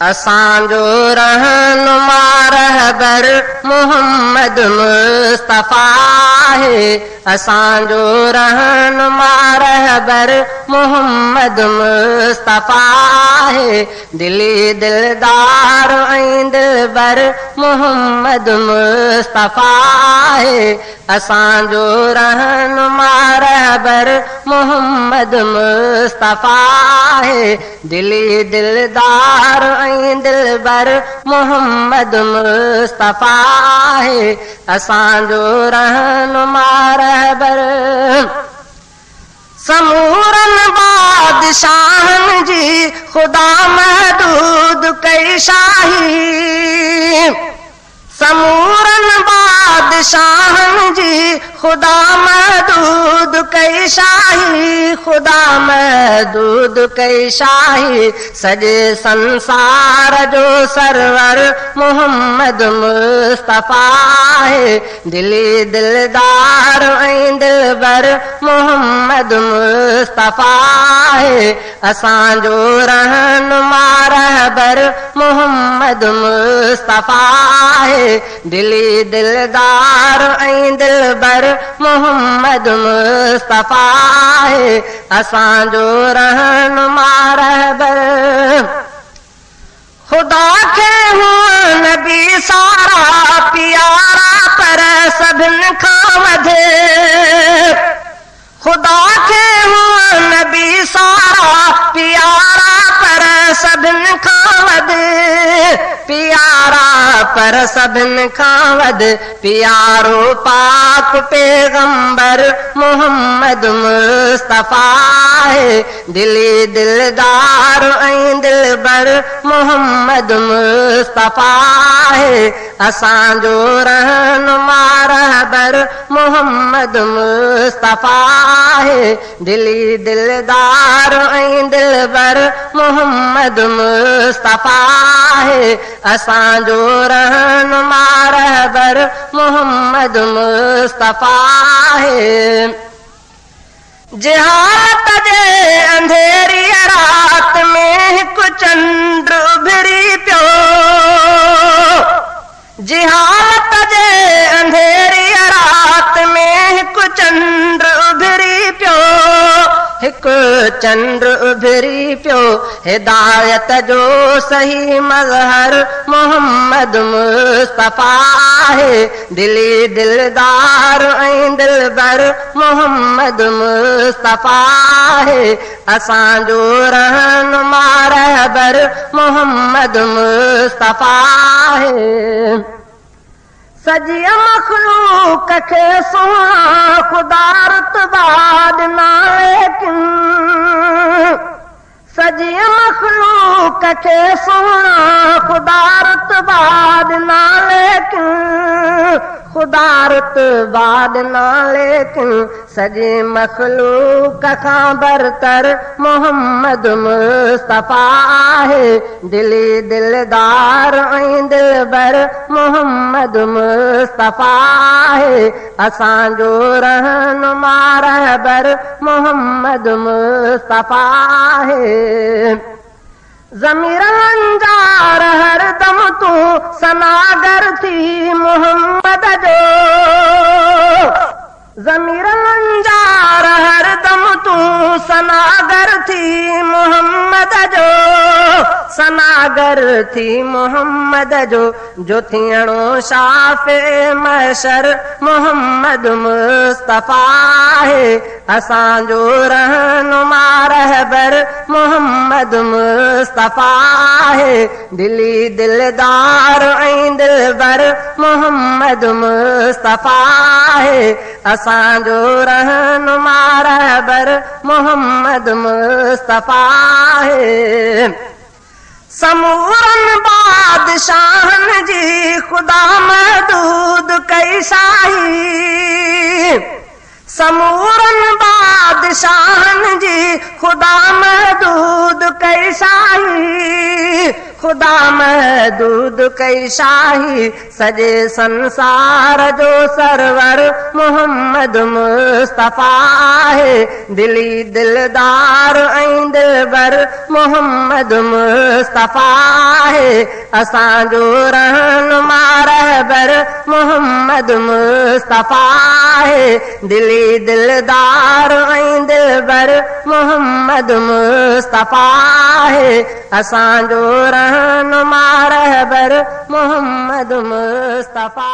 असांजो रहनुमा रहबर मोहम्मद मुस्तफ़ा है। असांजो रहनुमा रहबर मोहम्मद मुस्तफ़ा है। दिली दिलदार ऐं दिलबर मोहम्मद मुस्तफ़ा है। असांजो रहनुमा रहबर मोहम्मद मुस्तफ़ा है। दिली दिलदार ऐं दिलबर मोहम्मद मुस्तफ़ा है। असांजो रहनुमा रहबर समूरन बादशाहन जी खुदा महदूद कई शाही। समूरन बादशाहन जी खुदा महदूद कई शाही। खुदा महदूद कई शाही। सॼे संसार जो सरवर मोहम्मद मुस्तफ़ा है। दिली दिलदार ऐं दिलबर मोहम्मद मुस्तफ़ा है। असांजो रहनुमा रहबर मोहम्मद मुस्तफ़ा है। दिली दिलदार ऐं दिलबर मोहम्मद मुस्तफ़ा है। असांजो रहनुमा रहबर खुदा खे हुआ नबी सारा प्यारा पर सभिनि खां वधे। खुदा खे हुआ नबी सारा प्यारा पर सभिनि खां वधे। प्यारा पर सभिनि खां वध प्यारो पाक पैगंबर मोहम्मद मुस्तफ़ा है। दिली दिलदार ऐं दिलबर मोहम्मद मुस्तफ़ा है। असांजो रहनुमा रहबर मोहम्मद मुस्तफ़ा है। दिली दिलदार ऐं दिलबर मोहम्मद मुस्तफ़ा है। असांजो रहनुमा रहबर मोहम्मद मुस्तफ़ा है। जिहालत जे अंधेरी रात में हिकु चंद्र उभरी पियो। जिहालत जे अंधेरी रात में हिकु चंद्र उभरी पियो। हिकु चंद्र उभरी पियो। हिदायत जो सही मज़हर मोहम्मद मुस्तफ़ा है। दिली दिलदार ऐं दिलबर मोहम्मद मुस्तफ़ा है। असांजो रहनुमा रहबर मोहम्मद मुस्तफ़ा है। सॼी मख़लूक खे सुहिणा ख़ुदा रुतबा ॾिना लेकिन। सॼी मख़लूक खे सुहिणा ख़ुदा रुतबा ॾिना लेकिन। ख़ुदा रुतबा ॾिना लेकिन। सॼी मख़लूक खां बरतर मोहम्मद मुस्तफ़ा है। दिली दिलदार ऐं दिलबर मोहम्मद मुस्तफ़ा है। असांजो रहनुमा रहबर मोहम्मद मुस्तफ़ा है। ज़मीरनि जा हरदम तूं सनागर थी मोहम्मद जो। ज़मीरनि जा हरदम तूं सनागर थी मोहम्मद जो। सनागर थी मोहम्मद जो थियणो शाफ़े महशर मोहम्मद मुस्तफ़ा है। असांजो रहनुमा रहबर मोहम्मद मुस्तफ़ा है। दिली दिलदार ऐं दिलबर मोहम्मद मुस्तफ़ा है। असांजो रहनुमा रहबर मोहम्मद मुस्तफ़ा है। समूरन बादशाहन जी खुदा महदूद कई शाही। समूरन बादशाहन जी खुदा महदूद कई शाही। ख़ुदा महदूद कई शाही सॼे संसार जो सरवर मोहम्मद मुस्तफ़ा आहे दिली दिलदार ऐं दिलबर मोहम्मद मुस्तफ़ा आहे असांजो रहनुमा रहबर मोहम्मद मुस्तफ़ा आहे दिली दिलदार ऐं दिलबर मोहम्मद मुस्तफ़ा आहे असांजो रहनुमा रहबर मोहम्मद मुस्तफ़ा